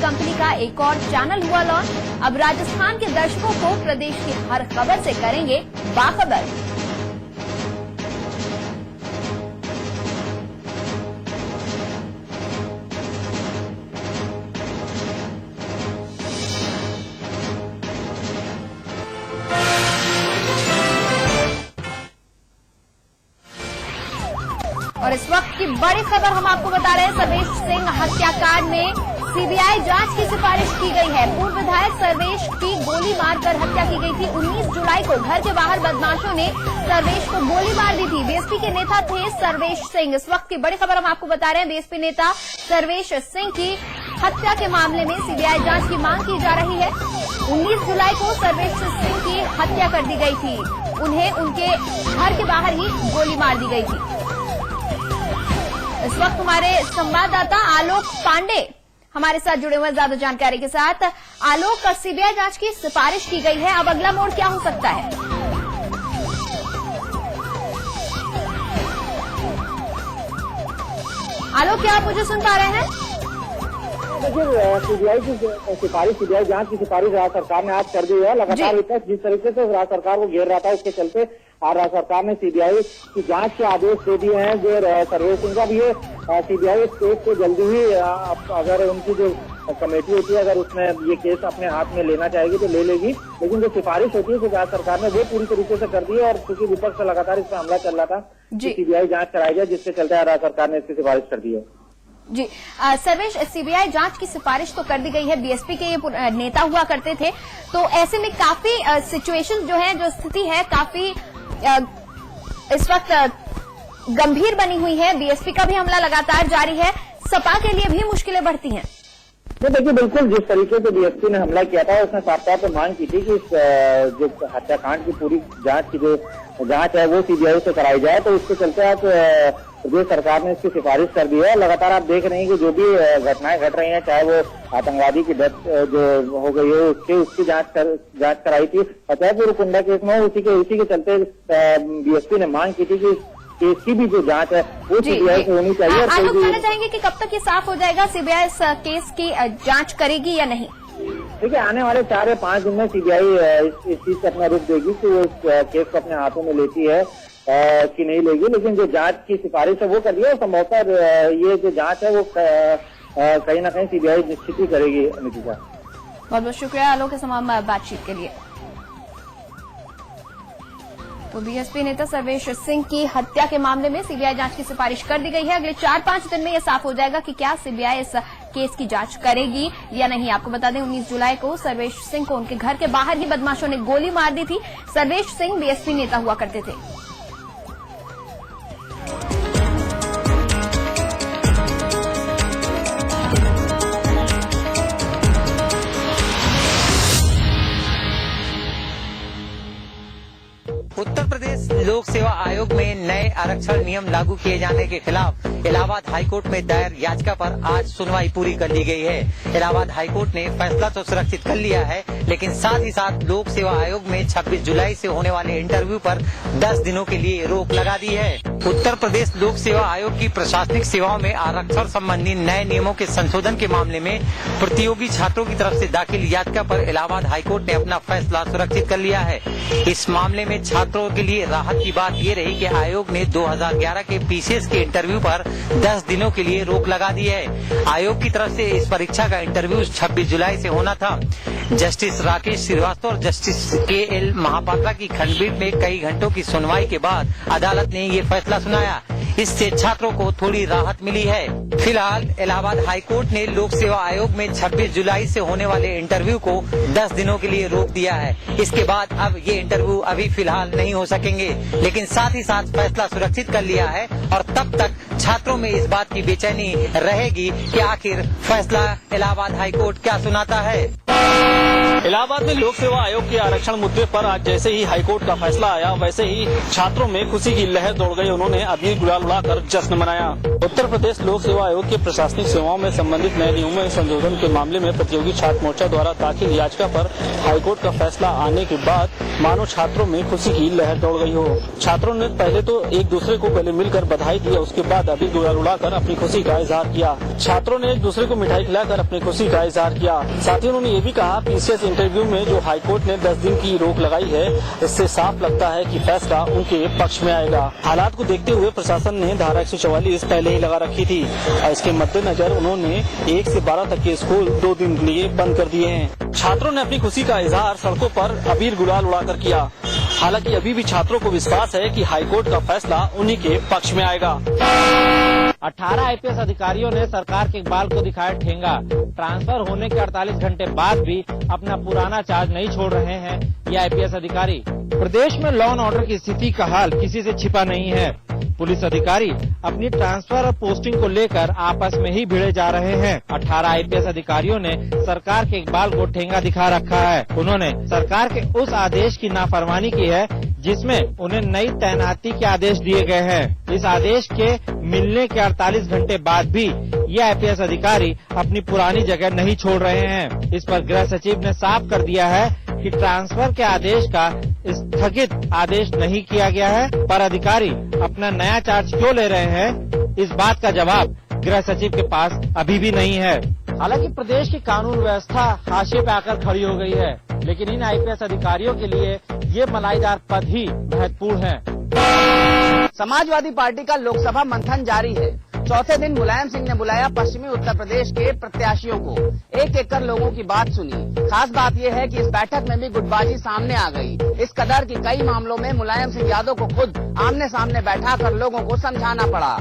Company का एक और चैनल हुआ लॉन्च। अब राजस्थान के दर्शकों को प्रदेश की हर खबर से करेंगे बाखबर। और इस वक्त की बड़ी खबर हम आपको बता रहे हैं, सर्वेश सिंह हत्याकांड में सीबीआई जांच की सिफारिश की गई है। पूर्व विधायक सर्वेश की गोली मारकर हत्या की गई थी। 19 जुलाई को घर के बाहर बदमाशों ने सर्वेश को गोली मार दी थी। बीएसपी के नेता थे सर्वेश सिंह। इस वक्त की बड़ी खबर हम आपको बता रहे हैं, बीएसपी नेता सर्वेश सिंह की हत्या के मामले में सीबीआई जांच की मांग की जा रही है। 19 जुलाई को सर्वेश सिंह की हत्या कर दी गई थी। उन्हें उनके घर के बाहर ही गोली मार दी गई थी। इस वक्त हमारे संवाददाता आलोक पांडे हमारे साथ जुड़े हुए हैं ज्यादा जानकारी के साथ। आलोक, सीबीआई जांच की सिफारिश की गई है, अब अगला मोड़ क्या हो सकता है? आलोक, क्या आप मुझे सुन पा रहे हैं? देखिए, सीबीआई की सिफारिश, सीबीआई जांच की सिफारिश राज्य सरकार ने आज कर दी है। लगातार विपक्ष जिस तरीके से राज्य सरकार को घेर रहा था, उसके चलते राज्य सरकार ने सीबीआई की जांच के आदेश दे दिए हैं। जो सर्वेश सिंह का भी ये सीबीआई इस केस को जल्दी ही, अगर उनकी जो कमेटी होती है, अगर उसमें ये केस अपने हाथ में लेना चाहेगी तो ले लेगी। लेकिन जो सिफारिश होती है राज्य सरकार ने वो पूरी तरीके से कर दी है। और क्योंकि विपक्ष से लगातार इस पर हमला चल रहा था, सीबीआई जांच कराई जाए, जिसके चलते राज्य सरकार ने इसकी सिफारिश कर दी है। जी सर्वेश, सीबीआई जांच की सिफारिश तो कर दी गई है। बीएसपी के ये नेता हुआ करते थे, तो ऐसे में काफी सिचुएशन जो है, जो स्थिति है, काफी इस वक्त गंभीर बनी हुई है। बीएसपी का भी हमला लगातार जारी है, सपा के लिए भी मुश्किलें बढ़ती हैं। तो देखिए, बिल्कुल जिस तरीके से बीएसपी ने हमला किया था, उसने साफ तौर पर मांग की थी कि इस जो हत्याकांड की पूरी जांच की जो जांच है वो सीबीआई से कराई जाए। तो इसके चलते आज प्रदेश सरकार ने इसकी सिफारिश कर दी है। लगातार आप देख रहे हैं कि जो भी घटनाएं घट रही हैं, चाहे वो आतंकवादी की डेथ जो हो गई है उसकी जांच कराई थी, चाहे पूर्व कुंडा केस में उसी के चलते बीएसपी ने मांग की थी कि केस की भी जो जांच है वो सीबीआई से होनी चाहिए। आप कहना चाहेंगे कि कब तक ये साफ हो जाएगा, सीबीआई इस केस की जांच करेगी या नहीं? देखिए, आने वाले 4 या 5 दिन में सीबीआई इस चीज से अपना रुख देगी कि वो केस को अपने हाथों में लेती है कि नहीं लेगी। लेकिन जो जांच की सिफारिश है वो कर दी है। संभवतः ये जो जांच है वो कहीं ना कहीं सीबीआई निश्चित ही करेगी। नितिशा, बहुत बहुत शुक्रिया आलोक के तमाम बातचीत के लिए। तो बीएसपी नेता सर्वेश सिंह की हत्या के मामले में सीबीआई जांच की सिफारिश कर दी गई है। अगले 4-5 दिन में यह साफ हो जाएगा कि क्या सीबीआई इस केस की जांच करेगी या नहीं। आपको बता दें, 19 जुलाई को सर्वेश सिंह को उनके घर के बाहर ही बदमाशों ने गोली मार दी थी। सर्वेश सिंह बीएसपी नेता हुआ करते थे। उत्तर प्रदेश लोक सेवा आयोग में नए आरक्षण नियम लागू किए जाने के खिलाफ इलाहाबाद हाईकोर्ट में दायर याचिका पर आज सुनवाई पूरी कर ली गई है। इलाहाबाद हाईकोर्ट ने फैसला तो सुरक्षित कर लिया है, लेकिन साथ ही साथ लोक सेवा आयोग में 26 जुलाई से होने वाले इंटरव्यू पर 10 दिनों के लिए रोक लगा दी है। उत्तर प्रदेश लोक सेवा आयोग की प्रशासनिक सेवाओं में आरक्षण संबंधी नए नियमों के संशोधन के मामले में प्रतियोगी छात्रों की तरफ से दाखिल याचिका पर इलाहाबाद हाईकोर्ट ने अपना फैसला सुरक्षित कर लिया है। इस मामले में छात्रों के लिए राहत की बात ये रही कि आयोग ने 2011 के पीसीएस के इंटरव्यू पर 10 दिनों के लिए रोक लगा दी है। आयोग की तरफ से इस परीक्षा का इंटरव्यू 26 जुलाई से होना था। जस्टिस राकेश श्रीवास्तव और जस्टिस के.एल. महापात्रा की खंडपीठ में कई घंटों की सुनवाई के बाद अदालत ने ये फैसला सुनाया। इससे छात्रों को थोड़ी राहत मिली है। फिलहाल इलाहाबाद हाईकोर्ट ने लोक सेवा आयोग में 26 जुलाई से होने वाले इंटरव्यू को 10 दिनों के लिए रोक दिया है। इसके बाद अब ये इंटरव्यू अभी फिलहाल नहीं हो सकेंगे, लेकिन साथ ही साथ फैसला सुरक्षित कर लिया है और तब तक छात्रों में इस बात की बेचैनी रहेगी कि आखिर फैसला इलाहाबाद हाईकोर्ट क्या सुनाता है। इलाहाबाद में लोक सेवा आयोग के आरक्षण मुद्दे पर आज जैसे ही हाईकोर्ट का फैसला आया, वैसे ही छात्रों में खुशी की लहर दौड़ गई। उन्होंने अबीर गुलाल उड़ाकर जश्न मनाया। उत्तर प्रदेश लोक सेवा आयोग के प्रशासनिक सेवाओं में संबंधित नए नियमों में संशोधन के मामले में प्रतियोगी छात्र मोर्चा द्वारा दाखिल याचिका पर हाईकोर्ट का फैसला आने के बाद मानो छात्रों में खुशी की लहर दौड़ गई हो। छात्रों ने पहले तो एक दूसरे को गले मिलकर बधाई दी, उसके बाद अबीर अबीर गुलाल उड़ाकर अपनी खुशी का इजहार किया। छात्रों ने एक दूसरे को मिठाई खिलाकर अपनी खुशी का इजहार किया। साथ ही उन्होंने ये भी कहा कि इस इंटरव्यू में जो हाईकोर्ट ने 10 दिन की रोक लगाई है, इससे साफ लगता है कि फैसला उनके पक्ष में आएगा। हालात को देखते हुए प्रशासन ने धारा 144 पहले ही लगा रखी थी और इसके मद्देनजर उन्होंने 1 से 12 तक के स्कूल 2 दिन के लिए बंद कर दिए हैं। छात्रों ने अपनी खुशी का इजहार सड़कों पर अबीर गुलाल उड़ाकर किया। हालांकि अभी भी छात्रों को विश्वास है कि हाईकोर्ट का फैसला उन्हीं के पक्ष में आएगा। 18 आईपीएस अधिकारियों ने सरकार के इकबाल को दिखाया ठेंगा। ट्रांसफर होने के 48 घंटे बाद भी अपना पुराना चार्ज नहीं छोड़ रहे हैं ये आईपीएस अधिकारी। प्रदेश में लॉ एंड ऑर्डर की स्थिति का हाल किसी से छिपा नहीं है। पुलिस अधिकारी अपनी ट्रांसफर और पोस्टिंग को लेकर आपस में ही भिड़े जा रहे हैं। 18 आईपीएस अधिकारियों ने सरकार के इकबाल को ठेंगा दिखा रखा है। उन्होंने सरकार के उस आदेश की नाफरमानी की है जिसमें उन्हें नई तैनाती के आदेश दिए गए हैं। इस आदेश के मिलने के 48 घंटे बाद भी ये आईपीएस अधिकारी अपनी पुरानी जगह नहीं छोड़ रहे हैं। इस पर गृह सचिव ने साफ कर दिया है कि ट्रांसफर के आदेश का स्थगित आदेश नहीं किया गया है, पर अधिकारी अपना नया चार्ज क्यों ले रहे हैं, इस बात का जवाब गृह सचिव के पास अभी भी नहीं है। हालांकि प्रदेश की कानून व्यवस्था हाशिए पे आकर खड़ी हो गई है, लेकिन इन आईपीएस अधिकारियों के लिए ये मलाईदार पद ही महत्वपूर्ण है। समाजवादी पार्टी का लोकसभा मंथन जारी है। चौथे दिन मुलायम सिंह ने बुलाया पश्चिमी उत्तर प्रदेश के प्रत्याशियों को, एक एक कर लोगों की बात सुनी। खास बात यह है कि इस बैठक में भी गुटबाजी सामने आ गई। इस कदर की कई मामलों में मुलायम सिंह यादव को खुद आमने सामने बैठा कर लोगों को समझाना पड़ा।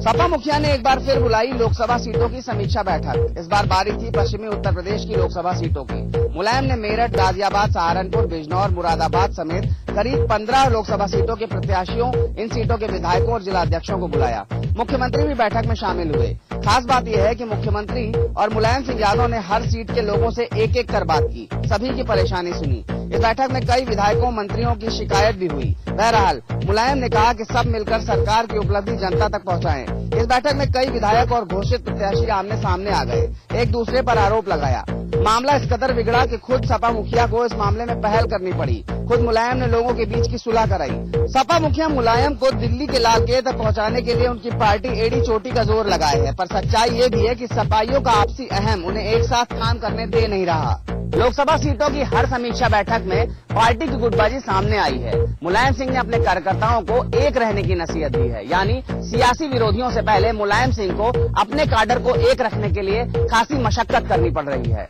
सपा मुखिया ने एक बार फिर बुलाई लोकसभा सीटों की समीक्षा बैठक। इस बार बारी थी पश्चिमी उत्तर प्रदेश की लोकसभा सीटों की। मुलायम ने मेरठ, गाजियाबाद, सहारनपुर, बिजनौर, मुरादाबाद समेत करीब 15 लोकसभा सीटों के प्रत्याशियों, इन सीटों के विधायकों और जिला अध्यक्षों को बुलाया। मुख्यमंत्री भी बैठक में शामिल हुए। खास बात यह है कि मुख्यमंत्री और मुलायम सिंह यादव ने हर सीट के लोगों से एक एक कर बात की, सभी की परेशानी सुनी। इस बैठक में कई विधायकों, मंत्रियों की शिकायत भी हुई। बहरहाल मुलायम ने कहा कि सब मिलकर सरकार की उपलब्धि जनता तक पहुंचाएं। इस बैठक में कई विधायक और घोषित प्रत्याशी आमने सामने आ गए, एक दूसरे पर आरोप लगाया। मामला इस कदर बिगड़ा कि खुद सपा मुखिया को इस मामले में पहल करनी पड़ी। खुद मुलायम ने लोगों के बीच की सुलह कराई। सपा मुखिया मुलायम को दिल्ली के लाल किले तक पहुंचाने के लिए उनकी पार्टी एड़ी चोटी का जोर लगाए है, पर सच्चाई ये भी है कि सपाइयों का आपसी अहम उन्हें एक साथ काम करने दे नहीं रहा। लोकसभा सीटों की हर समीक्षा बैठक में पार्टी की गुटबाजी सामने आई है। मुलायम सिंह ने अपने कार्यकर्ताओं को एक रहने की नसीहत दी है, यानी सियासी विरोधियों से पहले मुलायम सिंह को अपने काडर को एक रखने के लिए खासी मशक्कत करनी पड़ रही है।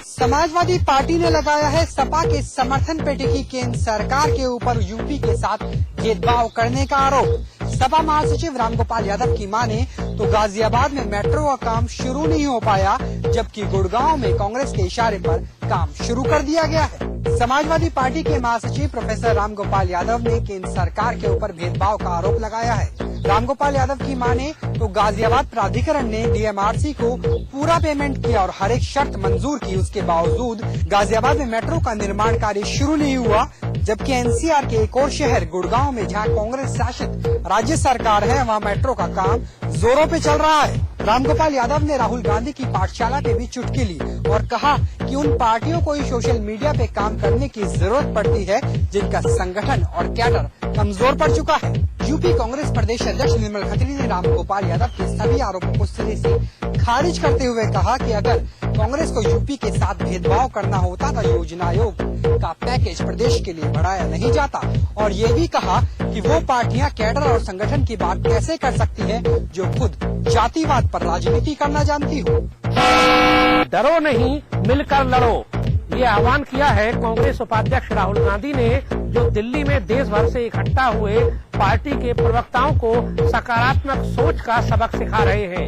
समाजवादी पार्टी ने लगाया है सपा के समर्थन पे टिकी केंद्र सरकार के ऊपर यूपी के साथ भेदभाव करने का आरोप। सपा महासचिव रामगोपाल यादव की माने तो गाजियाबाद में मेट्रो का काम शुरू नहीं हो पाया, जबकि गुड़गांव में कांग्रेस के इशारे पर काम शुरू कर दिया गया है। समाजवादी पार्टी के महासचिव प्रोफेसर रामगोपाल यादव ने केंद्र सरकार के ऊपर भेदभाव का आरोप लगाया है। रामगोपाल यादव की माने तो गाजियाबाद प्राधिकरण ने डीएमआरसी को पूरा पेमेंट किया और हर एक शर्त मंजूर की, उसके बावजूद गाजियाबाद में मेट्रो का निर्माण कार्य शुरू नहीं हुआ, जबकि एनसीआर के एक और शहर गुड़गांव में जहां कांग्रेस शासित राज्य सरकार है, वहां मेट्रो का काम जोरों पे चल रहा है। रामगोपाल यादव ने राहुल गांधी की पाठशाला पे भी चुटकी ली और कहा कि उन पार्टियों को ही सोशल मीडिया पे काम करने की जरूरत पड़ती है जिनका संगठन और कैडर कमजोर पड़ चुका है। यूपी कांग्रेस प्रदेश अध्यक्ष निर्मल खत्री ने रामगोपाल यादव के सभी आरोपों को सिरे से खारिज करते हुए कहा कि अगर कांग्रेस को यूपी के साथ भेदभाव करना होता तो योजना आयोग का पैकेज प्रदेश के लिए बढ़ाया नहीं जाता, और ये भी कहा कि वो पार्टियां कैडर और संगठन की बात कैसे कर सकती है जो खुद जातिवाद पर राजनीति करना जानती हो। डरो नहीं, मिलकर लड़ो, ये आह्वान किया है कांग्रेस उपाध्यक्ष राहुल गांधी ने, जो दिल्ली में देश भर से इकट्ठा हुए पार्टी के प्रवक्ताओं को सकारात्मक सोच का सबक सिखा रहे हैं।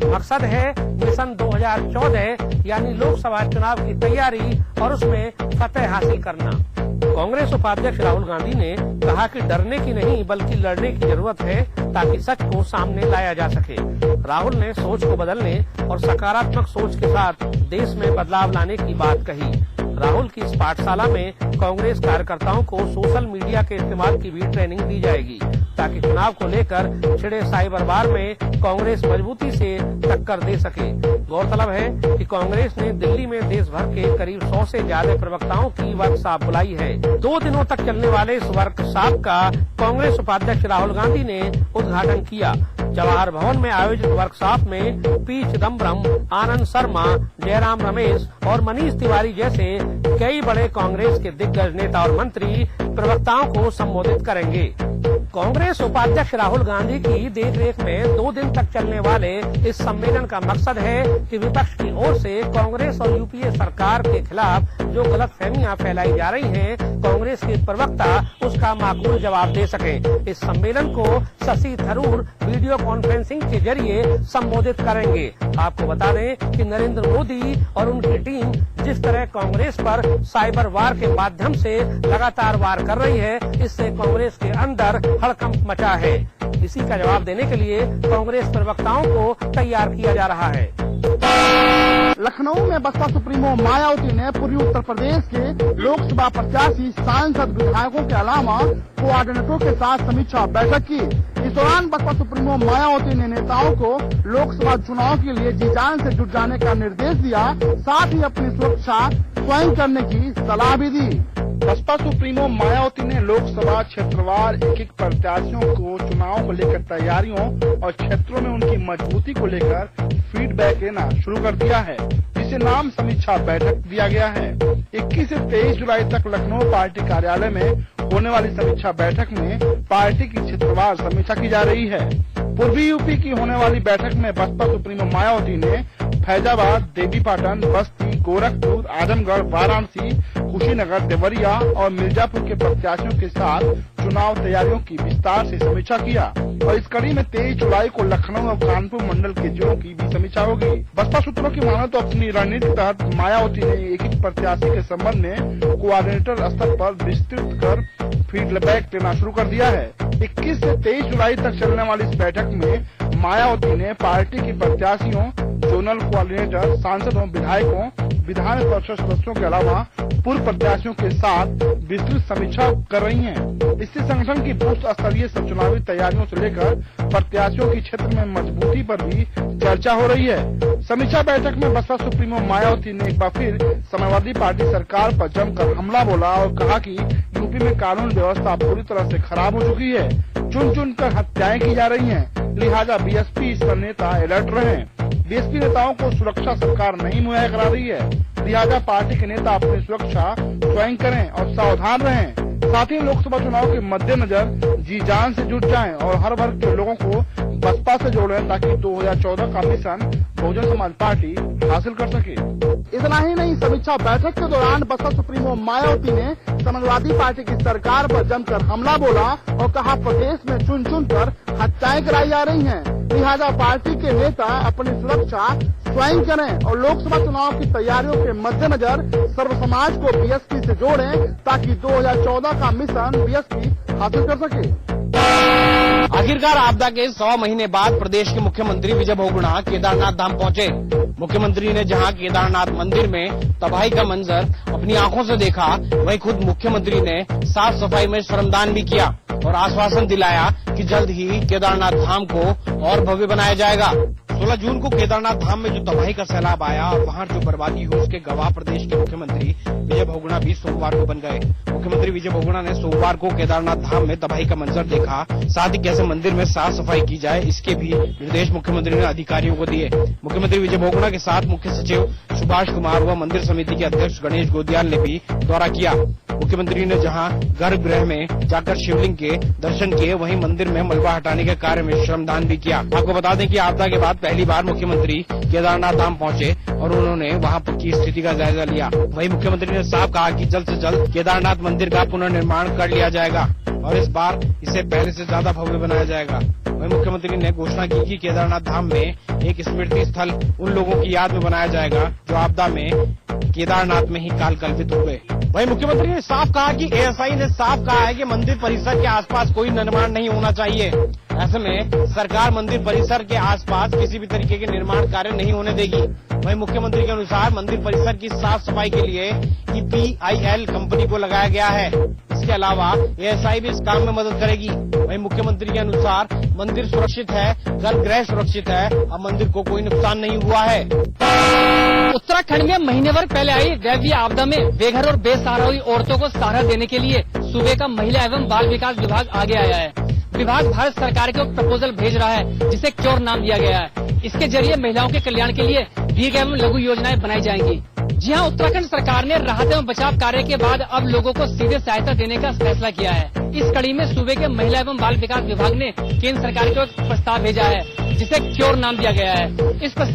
मकसद है मिशन 2014 यानी लोकसभा चुनाव की तैयारी और उसमें फतह हासिल करना। कांग्रेस उपाध्यक्ष राहुल गांधी ने कहा कि डरने की नहीं बल्कि लड़ने की जरूरत है ताकि सच को सामने लाया जा सके। राहुल ने सोच को बदलने और सकारात्मक सोच के साथ देश में बदलाव लाने की बात कही। राहुल की इस पाठशाला में कांग्रेस कार्यकर्ताओं को सोशल मीडिया के इस्तेमाल की भी ट्रेनिंग दी जाएगी। ताकि चुनाव को लेकर छिड़े साइबर वार में कांग्रेस मजबूती से टक्कर दे सके। गौरतलब है कि कांग्रेस ने दिल्ली में देश भर के करीब 100 से ज्यादा प्रवक्ताओं की वर्कशॉप बुलाई है। 2 दिनों तक चलने वाले इस वर्कशॉप का कांग्रेस उपाध्यक्ष राहुल गांधी ने उद्घाटन किया। जवाहर भवन में आयोजित वर्कशॉप में पी चिदम्बरम, आनंद शर्मा, जयराम रमेश और मनीष तिवारी जैसे कई बड़े कांग्रेस के दिग्गज नेता और मंत्री प्रवक्ताओं को संबोधित करेंगे। कांग्रेस उपाध्यक्ष राहुल गांधी की देखरेख में 2 दिन तक चलने वाले इस सम्मेलन का मकसद है कि विपक्ष की ओर से कांग्रेस और यूपीए सरकार के खिलाफ जो गलतफहमियां फैलाई जा रही हैं, कांग्रेस के प्रवक्ता उसका माकूल जवाब दे सकें। इस सम्मेलन को शशि थरूर वीडियो कॉन्फ्रेंसिंग के जरिए संबोधित करेंगे। आपको बता दें कि नरेंद्र मोदी और उनकी टीम जिस तरह कांग्रेस पर साइबर वार के माध्यम से लगातार वार कर रही है, इससे कांग्रेस के अंदर हड़कंप मचा है। इसी का जवाब देने के लिए कांग्रेस प्रवक्ताओं को तैयार किया जा रहा है। लखनऊ में बसपा सुप्रीमो मायावती ने पूर्वी उत्तर प्रदेश के लोकसभा प्रत्याशी, सांसद, विधायकों के अलावा कोऑर्डिनेटरों के साथ समीक्षा बैठक की। इस दौरान बसपा सुप्रीमो मायावती ने नेताओं को लोकसभा चुनाव के लिए जी जान से जुट जाने का निर्देश दिया, साथ ही अपनी सुरक्षा स्वयं करने की सलाह भी दी। बसपा सुप्रीमो मायावती ने लोकसभा क्षेत्रवार एक प्रत्याशियों को चुनाव को लेकर तैयारियों और क्षेत्रों में उनकी मजबूती को लेकर फीडबैक लेना शुरू कर दिया है, जिसे नाम समीक्षा बैठक दिया गया है। 21 से 23 जुलाई तक लखनऊ पार्टी कार्यालय में होने वाली समीक्षा बैठक में पार्टी की क्षेत्रवार समीक्षा की जा रही है। पूर्वी यूपी की होने वाली बैठक में बसपा सुप्रीमो मायावती ने फैजाबाद, देवीपाटन, बस्ती, गोरखपुर, आजमगढ़, वाराणसी, कुशीनगर, देवरिया और मिर्जापुर के प्रत्याशियों के साथ चुनाव तैयारियों की विस्तार से समीक्षा किया और इस कड़ी में 23 जुलाई को लखनऊ और कानपुर मंडल के जिलों की भी समीक्षा होगी। बसपा सूत्रों की माने तो अपनी रणनीति के तहत मायावती ने एक प्रत्याशी के संबंध में कोऑर्डिनेटर स्तर पर विस्तृत कर फीडबैक लेना शुरू कर दिया है। 21 से 23 जुलाई तक चलने वाली इस बैठक में मायावती ने पार्टी के प्रत्याशियों, जोनल कोऑर्डिनेटर, सांसदों, विधायकों, विधान परिषद सदस्यों के अलावा पूर्व प्रत्याशियों के साथ विस्तृत समीक्षा कर रही हैं। इससे संगठन की बूथ स्तरीय सब चुनावी तैयारियों से लेकर प्रत्याशियों की क्षेत्र में मजबूती पर भी चर्चा हो रही है। समीक्षा बैठक में बसपा सुप्रीमो मायावती ने एक बार फिर समाजवादी पार्टी सरकार पर जमकर हमला बोला और कहा कि यूपी में कानून व्यवस्था पूरी तरह से खराब हो चुकी है, चुन चुन कर हत्याएं की जा रही हैं, लिहाजा बीएसपी इस पर नेता अलर्ट रहे। बीएसपी नेताओं को सुरक्षा सरकार नहीं मुहैया करा रही है, लिहाजा पार्टी के नेता अपनी सुरक्षा स्वयं करें और सावधान रहें। साथ ही लोकसभा चुनाव के मद्देनजर जी जान से जुट जाएं और हर वर्ग के लोगों को बसपा से जोड़ें ताकि 2014 का मिशन बहुजन समाज पार्टी हासिल कर सके। इतना ही नहीं, समीक्षा बैठक के दौरान बसपा सुप्रीमो मायावती ने समाजवादी पार्टी की सरकार पर जमकर हमला बोला और कहा प्रदेश में चुन चुन कर हत्याएं कराई जा रही हैं, लिहाजा पार्टी के नेता अपनी सुरक्षा स्वयं करें और लोकसभा चुनाव की तैयारियों के मद्देनजर सर्व समाज को बीएसपी से जोड़ें ताकि 2014 का मिशन बीएसपी हासिल कर सके। आखिरकार आपदा के 100 महीने बाद प्रदेश के मुख्यमंत्री विजय बहुगुणा केदारनाथ धाम पहुंचे। मुख्यमंत्री ने जहां केदारनाथ मंदिर में तबाही का मंजर अपनी आंखों से देखा, वहीं खुद मुख्यमंत्री ने साफ सफाई में श्रमदान भी किया और आश्वासन दिलाया कि जल्द ही केदारनाथ धाम को और भव्य बनाया जाएगा। 16 जून को केदारनाथ धाम में जो तबाही का सैलाब आया और वहां जो बर्बादी हुई, उसके गवाह प्रदेश के मुख्यमंत्री विजय बहुगुणा भी सोमवार को बन गए। मुख्यमंत्री विजय बहुगुणा ने सोमवार को केदारनाथ धाम में तबाही का मंजर देखा, साथ ही कैसे मंदिर में साफ सफाई की जाए इसके भी निर्देश मुख्यमंत्री ने अधिकारियों को दिए। मुख्यमंत्री विजय बहुगुणा के साथ मुख्य सचिव सुभाष कुमार व मंदिर समिति के अध्यक्ष गणेश गोदियाल ने भी दौरा किया। मुख्यमंत्री ने जहां गर्भगृह में जाकर शिवलिंग के दर्शन किए, वहीं मंदिर में मलबा हटाने के कार्य में श्रमदान भी किया। आपको बता दें कि आपदा के बाद पहली बार मुख्यमंत्री केदारनाथ धाम पहुंचे और उन्होंने वहां की स्थिति का जायजा लिया। वहीं मुख्यमंत्री ने साफ कहा कि जल्द से जल्द केदारनाथ मंदिर का पुनर्निर्माण कर लिया जाएगा और इस बार इसे पहले से ज्यादा भव्य बनाया जाएगा। वहीं मुख्यमंत्री ने घोषणा की कि केदारनाथ धाम में एक स्मृति स्थल उन लोगों की याद में बनाया जाएगा जो आपदा में केदारनाथ में ही काल कल्पित हो गए। वहीं मुख्यमंत्री ने साफ कहा कि एएसआई ने साफ कहा है कि मंदिर परिसर के आसपास कोई निर्माण नहीं होना चाहिए। ऐसे में सरकार मंदिर परिसर के आसपास किसी भी तरीके के निर्माण कार्य नहीं होने देगी। वहीं मुख्यमंत्री के अनुसार मंदिर परिसर की साफ सफाई के लिए EPIL कंपनी को लगाया गया है। इसके अलावा एएसआई भी इस काम में मदद करेगी। वहीं मुख्यमंत्री के अनुसार मंदिर सुरक्षित है, गर्भगृह सुरक्षित है और मंदिर को कोई नुकसान नहीं हुआ है। उत्तराखंड में महीने भर पहले आई दैवीय आपदा में बेघर और बेसहारा हुई औरतों को सहारा देने के लिए सूबे का महिला एवं बाल विकास विभाग आगे आया है। विभाग भारत सरकार को प्रपोजल भेज रहा है जिसे क्योर नाम दिया गया है। इसके जरिए महिलाओं के कल्याण के लिए दीर्घ एवं लघु योजनाएं बनाई जाएंगी। जी हां, उत्तराखंड सरकार ने राहत एवं बचाव कार्य के बाद अब लोगों को सीधे सहायता देने का फैसला किया है। इस कड़ी में सूबे के महिला एवं बाल विकास विभाग ने केंद्र सरकार को एक प्रस्ताव भेजा है जिसे क्योर नाम दिया गया है। इस प्रस्ताव